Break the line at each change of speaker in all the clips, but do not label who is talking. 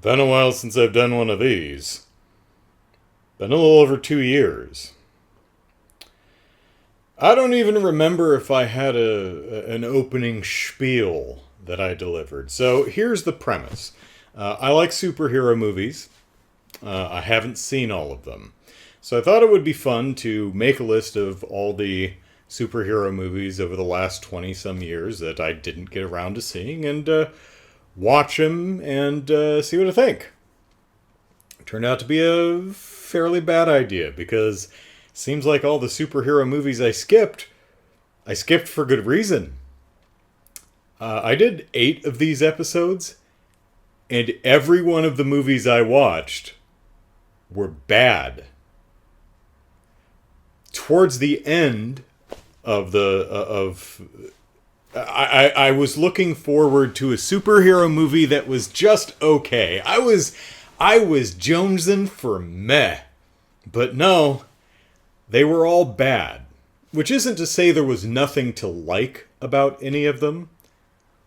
Been a while since I've done one of these. Been a little over 2 years. I don't even remember if I had an opening spiel that I delivered. So here's the premise. I like superhero movies. I haven't seen all of them. So I thought it would be fun to make a list of all the superhero movies over the last 20 some years that I didn't get around to seeing and watch them and see what I think. It turned out to be a fairly bad idea because it seems like all the superhero movies I skipped for good reason. I did 8 of these episodes, and every one of the movies I watched were bad. Towards the end of I was looking forward to a superhero movie that was just okay. I was jonesing for meh. But no, they were all bad. Which isn't to say there was nothing to like about any of them.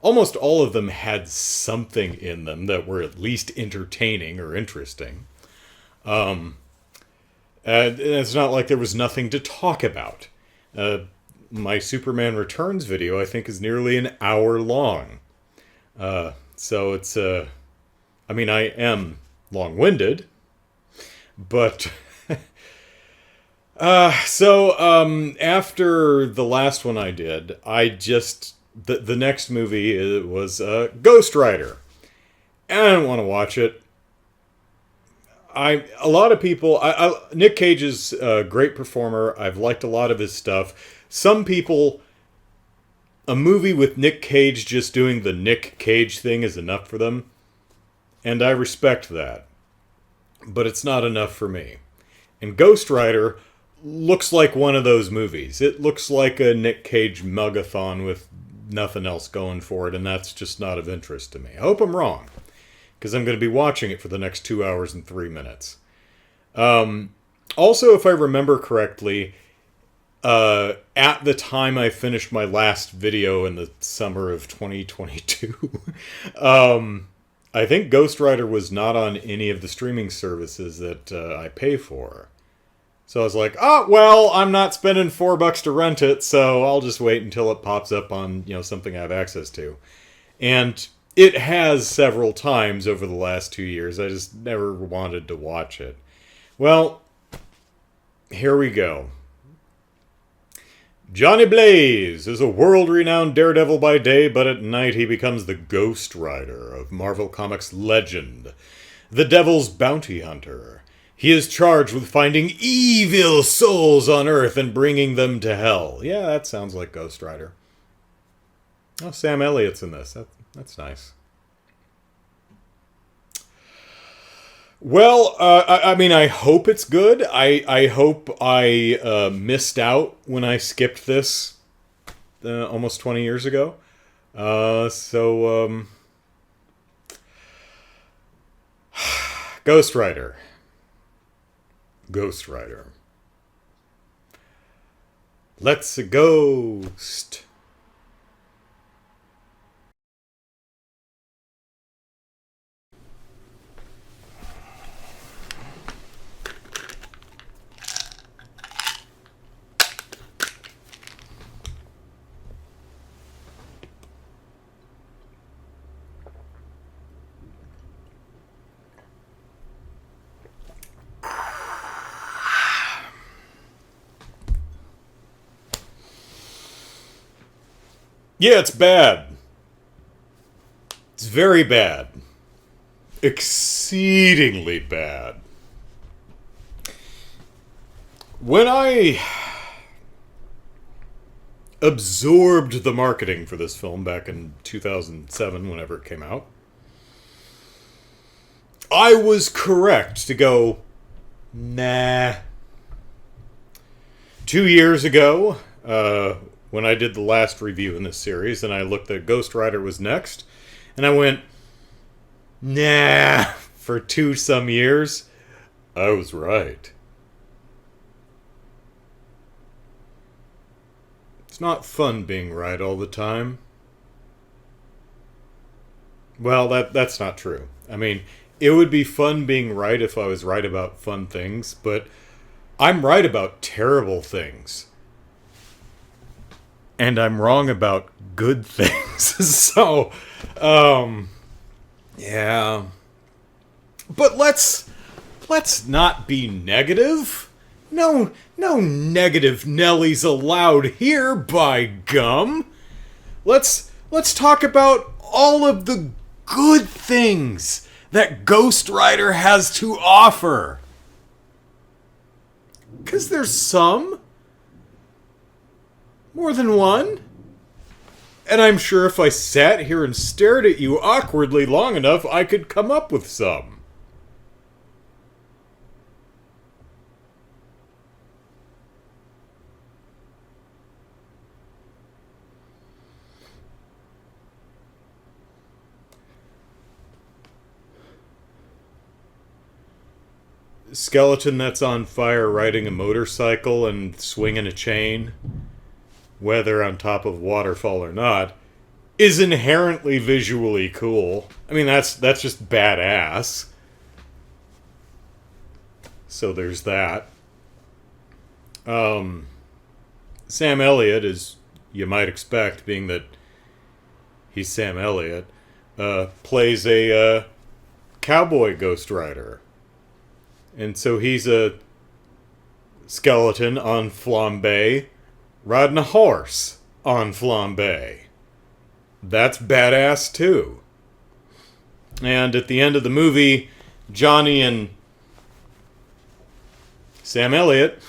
Almost all of them had something in them that were at least entertaining or interesting. And it's not like there was nothing to talk about. My Superman Returns video, I think, is nearly an hour long. So it's, I mean, I am long-winded, but... after the last one I did, the next movie was Ghost Rider. And I didn't want to watch it. A lot of people, Nick Cage is a great performer. I've liked a lot of his stuff. Some people, a movie with Nick Cage just doing the Nick Cage thing is enough for them. And I respect that. But it's not enough for me. And Ghost Rider looks like one of those movies. It looks like a Nick Cage mugathon with nothing else going for it, and that's just not of interest to me. I hope I'm wrong, because I'm going to be watching it for the next 2 hours and 3 minutes. Also, if I remember correctly, at the time I finished my last video in the summer of 2022, I think Ghost Rider was not on any of the streaming services that I pay for. So I was like, oh, well, I'm not spending $4 to rent it, so I'll just wait until it pops up on, something I have access to. And it has several times over the last 2 years. I just never wanted to watch it. Well, here we go. Johnny Blaze is a world-renowned daredevil by day, but at night he becomes the Ghost Rider of Marvel Comics legend, the Devil's Bounty Hunter. He is charged with finding evil souls on Earth and bringing them to hell. Yeah, that sounds like Ghost Rider. Oh, Sam Elliott's in this. That's nice. Well, I mean, I hope it's good. I hope I missed out when I skipped this almost 20 years ago. Ghost Rider. Ghost Rider. Let's a ghost. Yeah, it's bad. It's very bad. Exceedingly bad. When I absorbed the marketing for this film back in 2007, whenever it came out, I was correct to go, nah. 2 years ago, when I did the last review in this series, and I looked at Ghost Rider was next, and I went, nah, for 2 some years, I was right. It's not fun being right all the time. Well, that's not true. I mean, it would be fun being right if I was right about fun things, but I'm right about terrible things. And I'm wrong about good things. So, yeah. But let's not be negative. No negative Nellies allowed here, by gum. Let's talk about all of the good things that Ghost Rider has to offer. 'Cause there's some. More than one. And I'm sure if I sat here and stared at you awkwardly long enough, I could come up with some. Skeleton that's on fire riding a motorcycle and swinging a chain, whether on top of waterfall or not, is inherently visually cool. I mean, that's just badass. So there's that. Sam Elliott, as you might expect, being that he's Sam Elliott, plays a cowboy Ghost Rider. And so he's a skeleton on flambe, riding a horse on flambe. That's badass too. And at the end of the movie, Johnny and Sam Elliott,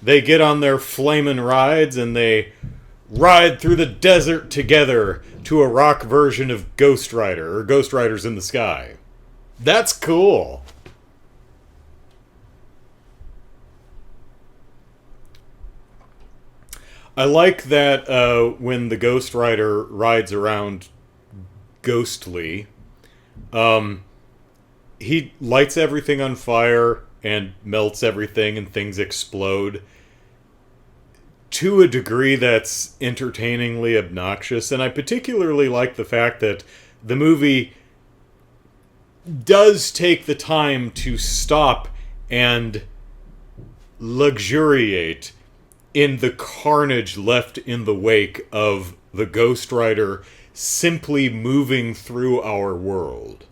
they get on their flamin' rides and they ride through the desert together to a rock version of Ghost Rider, or Ghost Rider's in the Sky. That's cool. I like that when the Ghost Rider rides around ghostly, he lights everything on fire and melts everything and things explode to a degree that's entertainingly obnoxious. And I particularly like the fact that the movie does take the time to stop and luxuriate in the carnage left in the wake of the Ghost Rider simply moving through our world.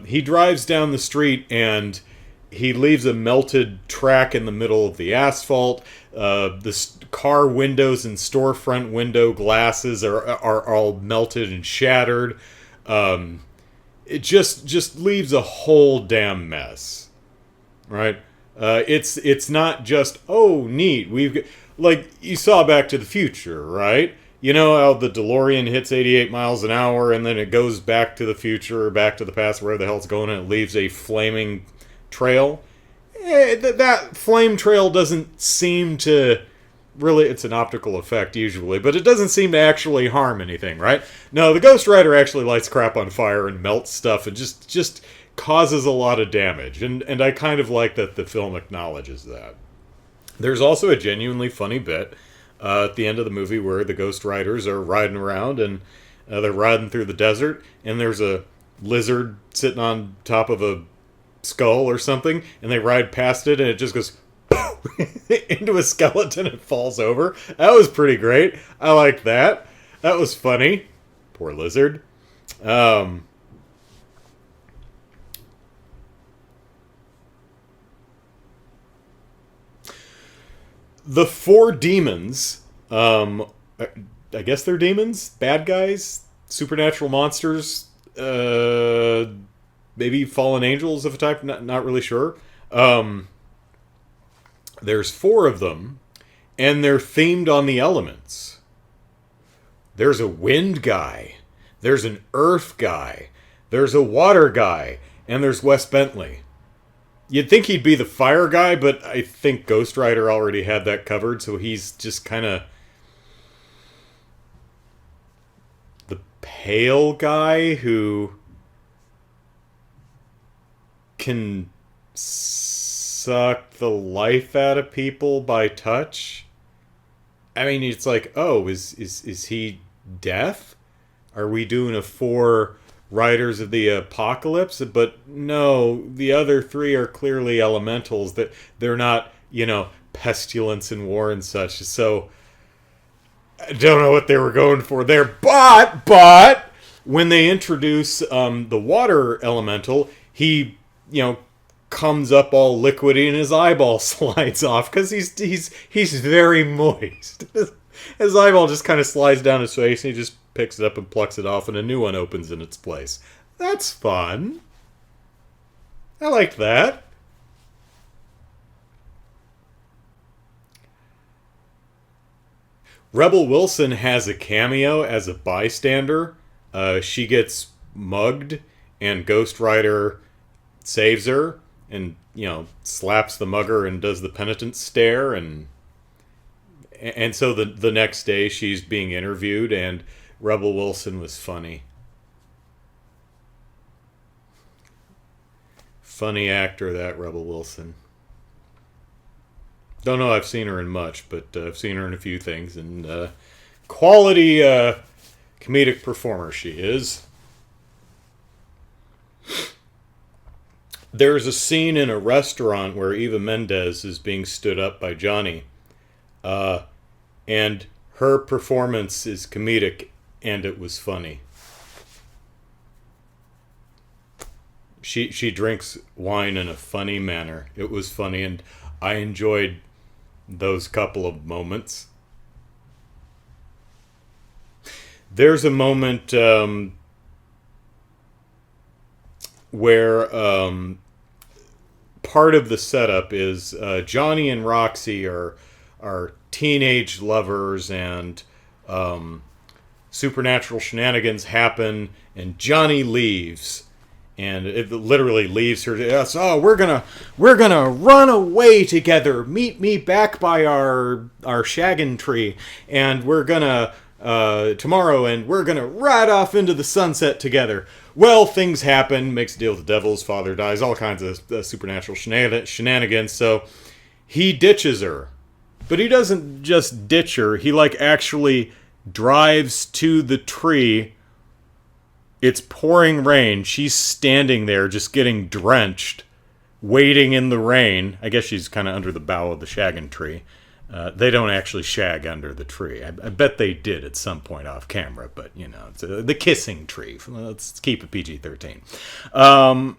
He drives down the street and he leaves a melted track in the middle of the asphalt. The car windows and storefront window glasses are all melted and shattered. It just leaves a whole damn mess, right? It's not just, oh, neat, like you saw Back to the Future, right? You know how the DeLorean hits 88 miles an hour and then it goes back to the future or back to the past, wherever the hell it's going, and it leaves a flaming trail? That flame trail doesn't seem to really, it's an optical effect usually, but it doesn't seem to actually harm anything, right? No, the Ghost Rider actually lights crap on fire and melts stuff and just causes a lot of damage. And I kind of like that the film acknowledges that. There's also a genuinely funny bit at the end of the movie where the Ghost Riders are riding around and they're riding through the desert and there's a lizard sitting on top of a skull or something and they ride past it and it just goes into a skeleton and falls over. That was pretty great. I liked that. That was funny. Poor lizard. The four demons, I guess they're demons? Bad guys? Supernatural monsters? Maybe fallen angels of a type? Not really sure. There's four of them, and they're themed on the elements. There's a wind guy, there's an earth guy, there's a water guy, and there's Wes Bentley. You'd think he'd be the fire guy, but I think Ghost Rider already had that covered, so he's just kind of the pale guy who can suck the life out of people by touch. I mean, it's like, oh, is he deaf? Are we doing a four riders of the apocalypse, but no, the other three are clearly elementals. That they're not, pestilence and war and such. So I don't know what they were going for there, but when they introduce the water elemental, he comes up all liquidy and his eyeball slides off because he's very moist. His eyeball just kind of slides down his face and he just picks it up and plucks it off and a new one opens in its place. That's fun. I like that. Rebel Wilson has a cameo as a bystander. She gets mugged and Ghost Rider saves her and slaps the mugger and does the penitent stare and so the next day she's being interviewed and Rebel Wilson was funny. Funny actor, that Rebel Wilson. Don't know I've seen her in much, but I've seen her in a few things and quality comedic performer she is. There's a scene in a restaurant where Eva Mendes is being stood up by Johnny. And her performance is comedic, and it was funny. She drinks wine in a funny manner. It was funny, and I enjoyed those couple of moments. There's a moment where part of the setup is Johnny and Roxy are teenage lovers and supernatural shenanigans happen and Johnny leaves and it literally leaves her to us. Oh, we're gonna run away together. Meet me back by our shaggin' tree and we're gonna tomorrow and we're gonna ride off into the sunset together. Well, things happen, makes a deal with the devil, his father dies, all kinds of supernatural shenanigans, so he ditches her. But he doesn't just ditch her, he actually drives to the tree. It's pouring rain, she's standing there just getting drenched, waiting in the rain. I guess she's kind of under the bough of the shaggin' tree. They don't actually shag under the tree. I bet they did at some point off camera, but, it's the kissing tree. Let's keep it PG-13.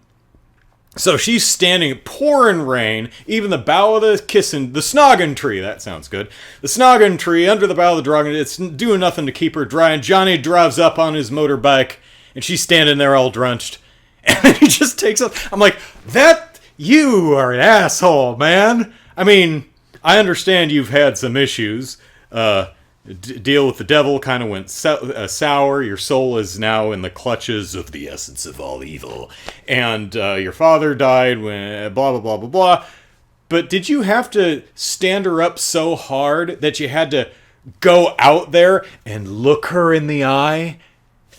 So she's standing, pouring rain, even the bough of the snoggin' tree, that sounds good. The snoggin' tree, under the bough of the dragon, it's doing nothing to keep her dry, and Johnny drives up on his motorbike, and she's standing there all drenched, and he just takes off. I'm like, you are an asshole, man. I mean, I understand you've had some issues. Deal with the devil kind of went sour. Your soul is now in the clutches of the essence of all evil. And your father died when blah, blah, blah, blah, blah. But did you have to stand her up so hard that you had to go out there and look her in the eye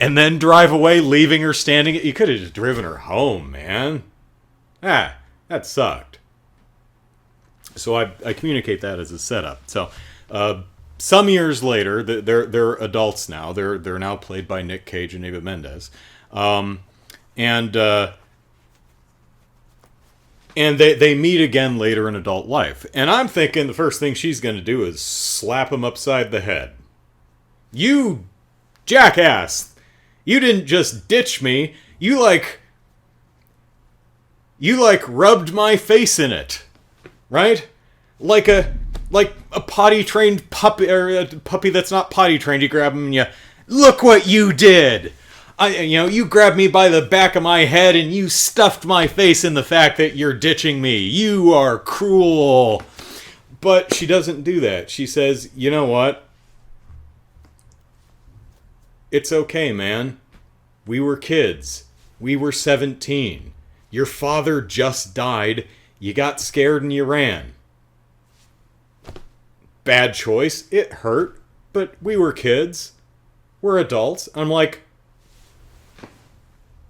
and then drive away, leaving her standing? You could have just driven her home, man. That sucked. So I communicate that as a setup. So some years later, they're adults now. They're now played by Nick Cage and Eva Mendes, and they meet again later in adult life. And I'm thinking the first thing she's going to do is slap him upside the head. You jackass! You didn't just ditch me. You rubbed my face in it. Right? Like a potty trained puppy, or a puppy that's not potty trained. You grab him and you look what you did. You grabbed me by the back of my head and you stuffed my face in the fact that you're ditching me. You are cruel. But she doesn't do that. She says, you know what? It's okay, man. We were kids. We were 17. Your father just died. You got scared and you ran. Bad choice. It hurt. But we were kids. We're adults. I'm like,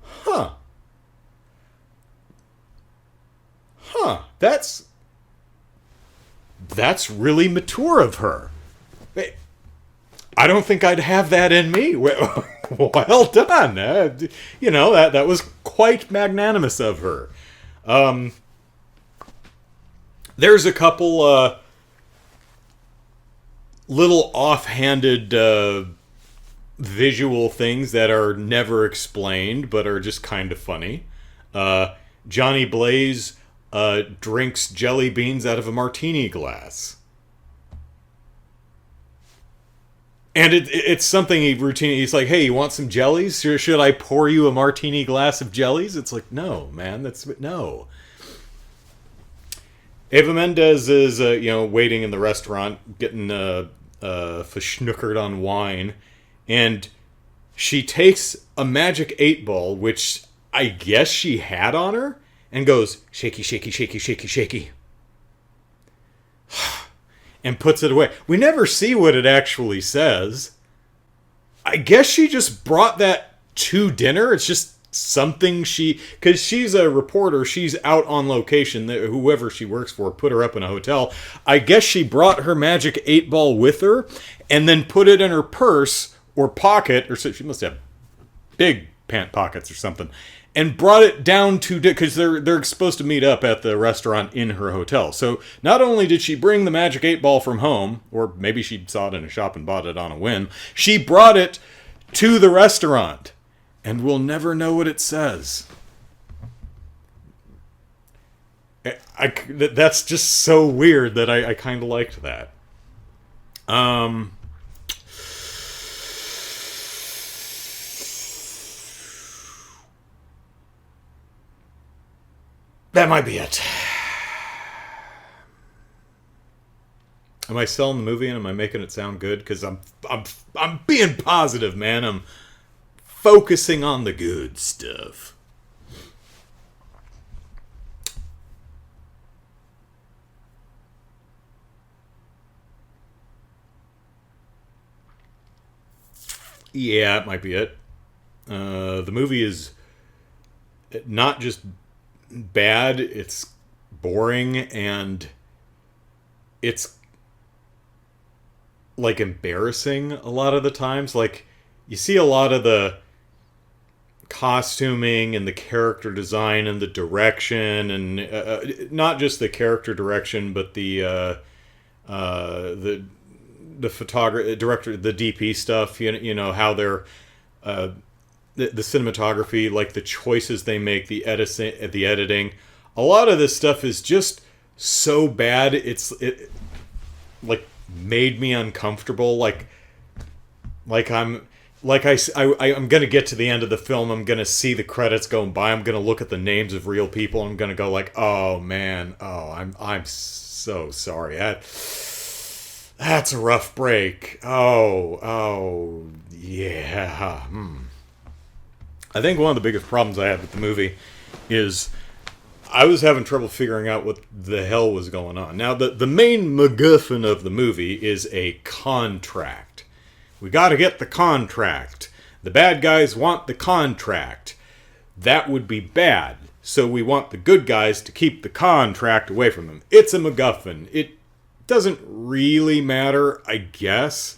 huh. That's really mature of her. I don't think I'd have that in me. Well done. That was quite magnanimous of her. Um, there's a couple little offhanded visual things that are never explained but are just kind of funny. Uh, Johnny Blaze drinks jelly beans out of a martini glass. And it's something he routinely... He's like, hey, you want some jellies? Should I pour you a martini glass of jellies? It's like, no, man, no. Eva Mendes is, waiting in the restaurant, getting verschnookered on wine. And she takes a magic 8-ball, which I guess she had on her, and goes, shaky, shaky, shaky, shaky, shaky. And puts it away. We never see what it actually says. I guess she just brought that to dinner. It's just something because she's a reporter, she's out on location. Whoever she works for put her up in a hotel. I guess she brought her magic 8-ball with her and then put it in her purse or pocket, or so she must have big pant pockets or something, and brought it down to... Because they're supposed to meet up at the restaurant in her hotel. So not only did she bring the magic 8-ball from home, or maybe she saw it in a shop and bought it on a whim, she brought it to the restaurant. And we'll never know what it says. That's just so weird that I kind of liked that. That might be it. Am I selling the movie and am I making it sound good? Because I'm being positive, man. I'm focusing on the good stuff. Yeah, it might be it. The movie is not just bad, it's boring, and it's like embarrassing a lot of the times. Like, you see a lot of the costuming and the character design and the direction, and not just the character direction, but the photographer, director, the DP stuff. You know how they're the cinematography, like the choices they make, the editing. A lot of this stuff is just so bad. It like made me uncomfortable. I'm gonna get to the end of the film. I'm gonna see the credits going by. I'm gonna look at the names of real people. I'm gonna go like, oh man, I'm so sorry. That's a rough break. Oh yeah. I think one of the biggest problems I had with the movie is I was having trouble figuring out what the hell was going on. Now, the main MacGuffin of the movie is a contract. We gotta get the contract. The bad guys want the contract. That would be bad. So we want the good guys to keep the contract away from them. It's a MacGuffin. It doesn't really matter, I guess.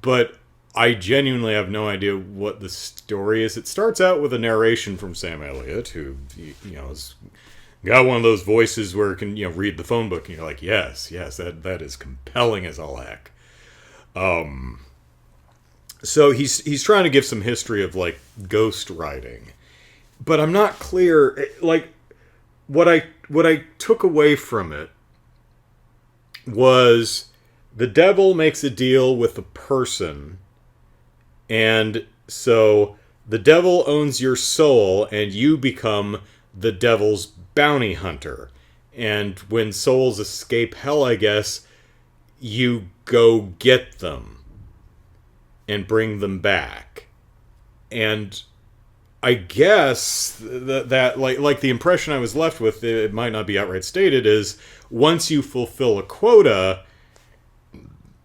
But I genuinely have no idea what the story is. It starts out with a narration from Sam Elliott, who, has got one of those voices where it can, read the phone book, and you're like, yes, that is compelling as all heck. So he's trying to give some history of, like, ghost writing. But I'm not clear, like, what I took away from it was the devil makes a deal with a person, and so the devil owns your soul, and you become the devil's bounty hunter. And when souls escape hell, I guess, you go get them and bring them back. And I guess that like the impression I was left with, it might not be outright stated, is once you fulfill a quota,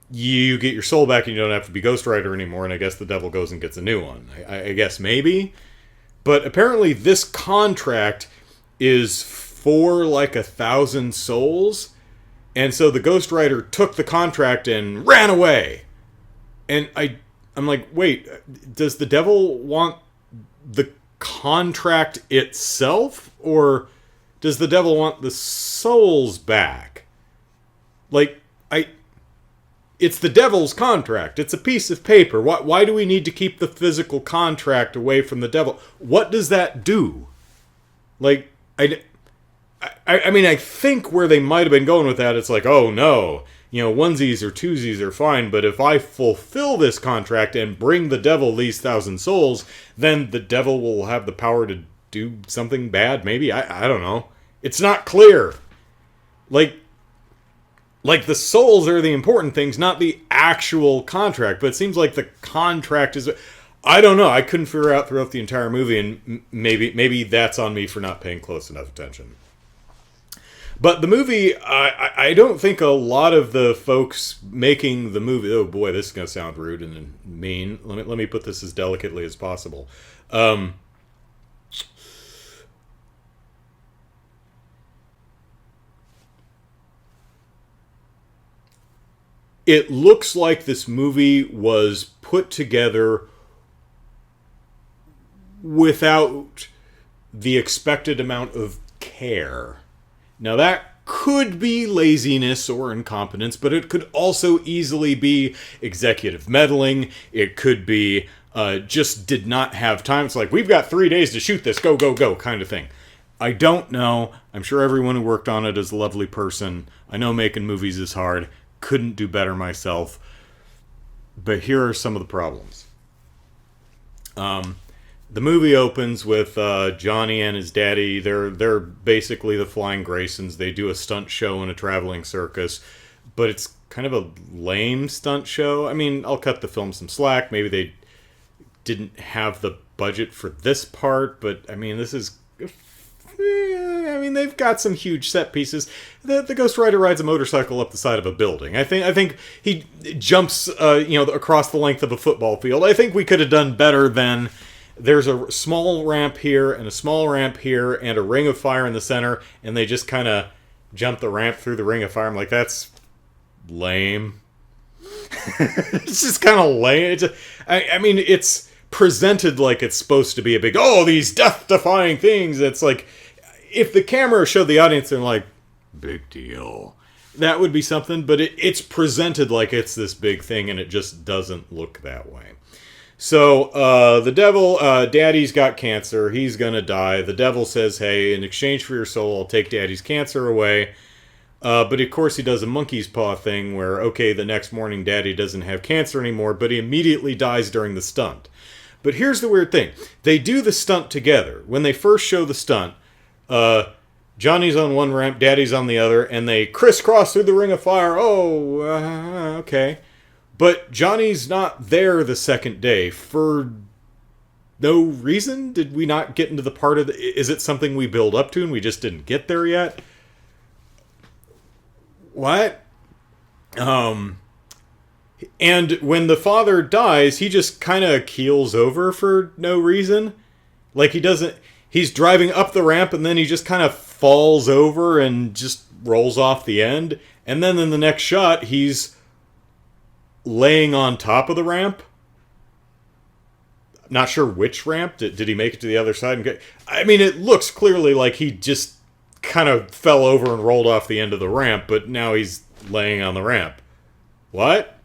you get your soul back and you don't have to be Ghost Rider anymore, and I guess the devil goes and gets a new one. I guess maybe. But apparently this contract is for like 1,000 souls, and so the Ghost Rider took the contract and ran away. And I'm like, wait, does the devil want the contract itself, or does the devil want the souls back? Like, it's the devil's contract. It's a piece of paper. Why do we need to keep the physical contract away from the devil? What does that do? Like, I mean, I think where they might have been going with that, it's like, oh no, onesies or twosies are fine, but if I fulfill this contract and bring the devil these 1,000 souls, then the devil will have the power to do something bad, maybe? I don't know. It's not clear. Like the souls are the important things, not the actual contract. But it seems like the contract is... I don't know. I couldn't figure out throughout the entire movie, and maybe that's on me for not paying close enough attention. But the movie, I don't think a lot of the folks making the movie... Oh boy, this is going to sound rude and mean. Let me put this as delicately as possible. It looks like this movie was put together without the expected amount of care. Now that could be laziness or incompetence, but it could also easily be executive meddling. It could be just did not have time. It's like, we've got 3 days to shoot this, go, go, go, kind of thing. I don't know. I'm sure everyone who worked on it is a lovely person. I know making movies is hard. Couldn't do better myself. But here are some of the problems. The movie opens with Johnny and his daddy. They're basically the Flying Graysons. They do a stunt show in a traveling circus, but it's kind of a lame stunt show. I mean, I'll cut the film some slack. Maybe they didn't have the budget for this part, but I mean, this is... they've got some huge set pieces. The Ghost Rider rides a motorcycle up the side of a building. I think he jumps, across the length of a football field. I think we could have done better than there's a small ramp here and a small ramp here and a ring of fire in the center, and they just kind of jump the ramp through the ring of fire. I'm like, that's lame. It's just kind of lame. It's presented like it's supposed to be a big, these death-defying things. It's like, if the camera showed the audience, they're like, big deal. That would be something, but it's presented like it's this big thing, and it just doesn't look that way. So, the devil, Daddy's got cancer. He's gonna die. The devil says, hey, in exchange for your soul, I'll take Daddy's cancer away. But of course he does a monkey's paw thing where, okay, the next morning Daddy doesn't have cancer anymore, but he immediately dies during the stunt. But here's the weird thing. They do the stunt together. When they first show the stunt, Johnny's on one ramp, Daddy's on the other, and they crisscross through the ring of fire. Okay. But Johnny's not there the second day for no reason? Did we not get into the part of is it something we build up to and we just didn't get there yet? What? And when the father dies, he just kind of keels over for no reason. Like he's driving up the ramp and then he just kind of falls over and just rolls off the end. And then in the next shot, he's laying on top of the ramp. Not sure which ramp. Did he make it to the other side? I mean, it looks clearly like he just kind of fell over and rolled off the end of the ramp, but now he's laying on the ramp. What?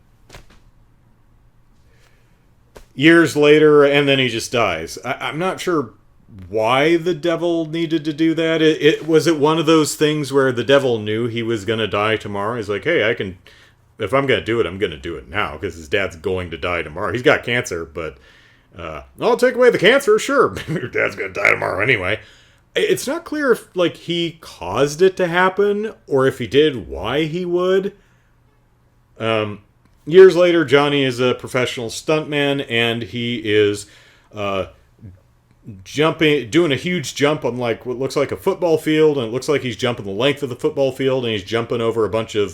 Years later, and then he just dies. I'm not sure why the devil needed to do that. Was it one of those things where the devil knew he was going to die tomorrow? He's like, hey, if I'm going to do it, I'm going to do it now, because his dad's going to die tomorrow. He's got cancer, but I'll take away the cancer, sure. Your dad's going to die tomorrow anyway. It's not clear if, he caused it to happen, or if he did, why he would. Years later, Johnny is a professional stuntman, and he is doing a huge jump on, what looks like a football field, and it looks like he's jumping the length of the football field, and he's jumping over a bunch of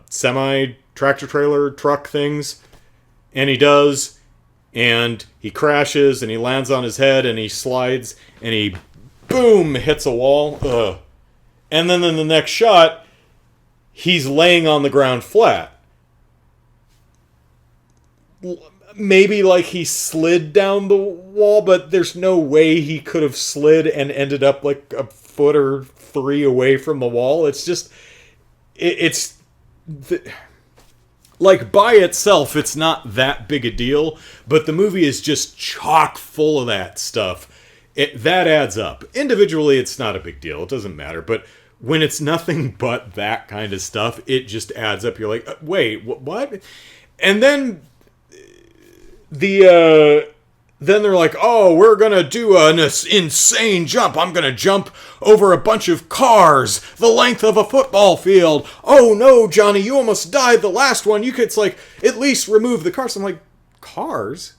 semi-tractor-trailer truck things. And he does... And he crashes, and he lands on his head, and he slides, and he, boom, hits a wall. Ugh. And then in the next shot, he's laying on the ground flat. maybe like he slid down the wall, but there's no way he could have slid and ended up like a foot or three away from the wall. It's just, it's like by itself, it's not that big a deal, but the movie is just chock full of that stuff. That adds up. Individually, it's not a big deal. It doesn't matter. But when it's nothing but that kind of stuff, it just adds up. You're like, wait, what? And then then they're like, oh, we're going to do an insane jump. I'm going to jump over a bunch of cars the length of a football field. Oh, no, Johnny, you almost died the last one. You could, like, at least remove the cars. I'm like, cars?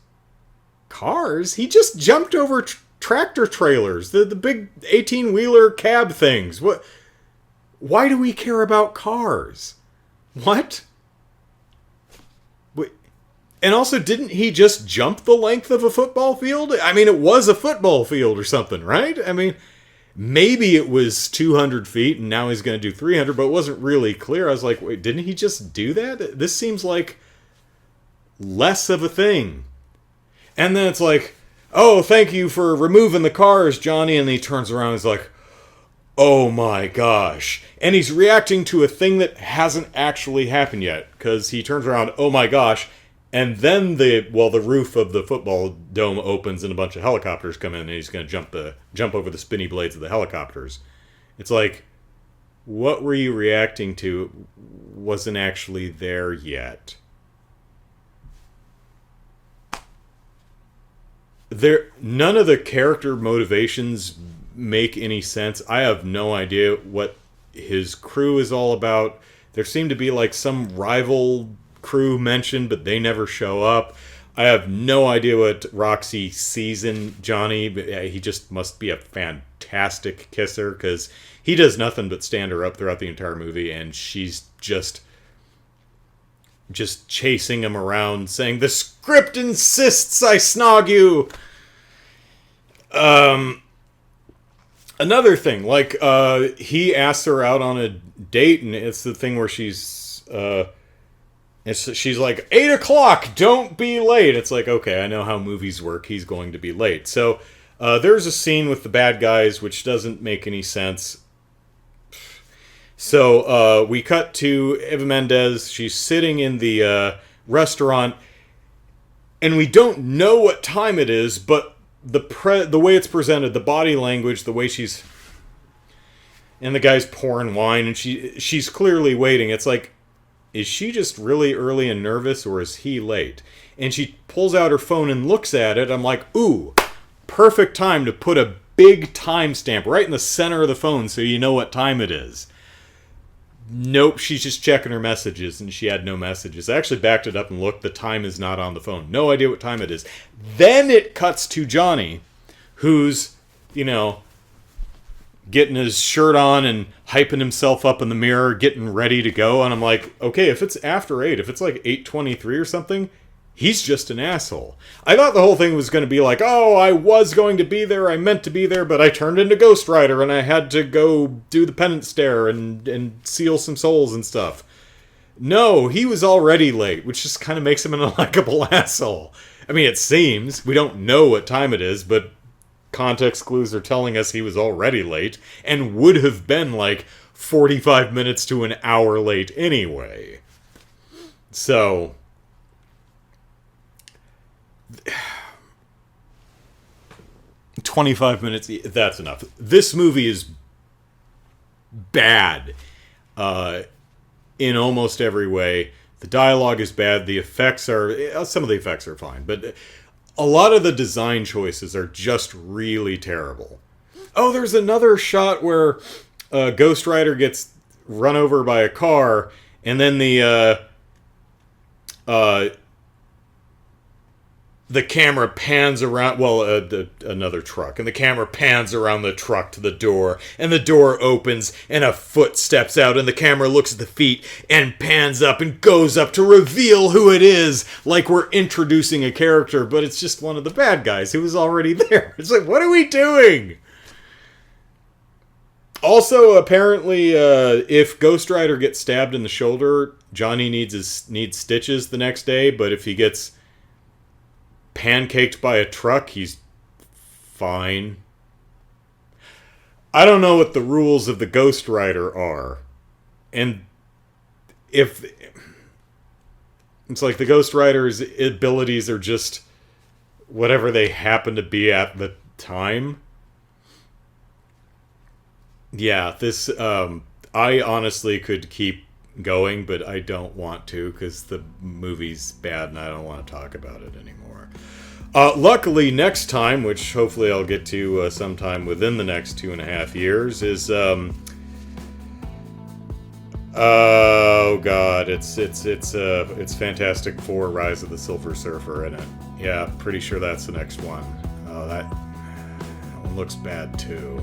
Cars? He just jumped over tractor trailers, the big 18-wheeler cab things. What? Why do we care about cars? What? And also, didn't he just jump the length of a football field? I mean, it was a football field or something, right? I mean, maybe it was 200 feet and now he's going to do 300, but it wasn't really clear. I was like, wait, didn't he just do that? This seems like less of a thing. And then it's like, oh, thank you for removing the cars, Johnny. And he turns around and he's like, oh my gosh. And he's reacting to a thing that hasn't actually happened yet. Because he turns around, oh my gosh. And then the roof of the football dome opens and a bunch of helicopters come in and he's going to jump over the spinny blades of the helicopters. It's like, what were you reacting to wasn't actually there yet. None of the character motivations make any sense. I have no idea what his crew is all about. There seem to be like some rival crew mentioned, but they never show up. I have no idea what Roxy sees in Johnny, but he just must be a fantastic kisser, because he does nothing but stand her up throughout the entire movie, and she's just chasing him around, saying, the script insists I snog you! Another thing, like, he asks her out on a date, and it's the thing where she's like, 8 o'clock, don't be late. It's like, okay, I know how movies work. He's going to be late. So there's a scene with the bad guys, which doesn't make any sense. So we cut to Eva Mendes. She's sitting in the restaurant, and we don't know what time it is, but the way it's presented, the body language, the way she's... And the guy's pouring wine, and she's clearly waiting. It's like, is she just really early and nervous, or is he late? And she pulls out her phone and looks at it. I'm like, ooh, perfect time to put a big timestamp right in the center of the phone so you know what time it is. Nope, she's just checking her messages, and she had no messages. I actually backed it up and looked. The time is not on the phone. No idea what time it is. Then it cuts to Johnny, who's, getting his shirt on and hyping himself up in the mirror, getting ready to go. And I'm like, okay, if it's after 8, if it's like 8:23 or something, he's just an asshole. I thought the whole thing was going to be like, oh, I was going to be there, I meant to be there, but I turned into Ghost Rider and I had to go do the penance stare and seal some souls and stuff. No, he was already late, which just kind of makes him an unlikable asshole. I mean, it seems. We don't know what time it is, but context clues are telling us he was already late and would have been like 45 minutes to an hour late anyway. So 25 minutes, that's enough. This movie is bad in almost every way. The dialogue is bad. The effects are... Some of the effects are fine, but a lot of the design choices are just really terrible. Oh, there's another shot where Ghost Rider gets run over by a car, and then the camera pans around, another truck, and the camera pans around the truck to the door, and the door opens, and a foot steps out, and the camera looks at the feet, and pans up, and goes up to reveal who it is, like we're introducing a character, but it's just one of the bad guys who was already there. It's like, what are we doing? Also, apparently, if Ghost Rider gets stabbed in the shoulder, Johnny needs stitches the next day, but if he gets pancaked by a truck, he's fine. I don't know what the rules of the Ghost Rider are. And if it's like the Ghost Rider's abilities are just whatever they happen to be at the time. Yeah, this I honestly could keep going, but I don't want to because the movie's bad and I don't want to talk about it anymore. Luckily, next time, which hopefully I'll get to sometime within the next 2.5 years, is oh god, it's Fantastic Four: Rise of the Silver Surfer in it. Yeah, pretty sure that's the next one. That one looks bad too.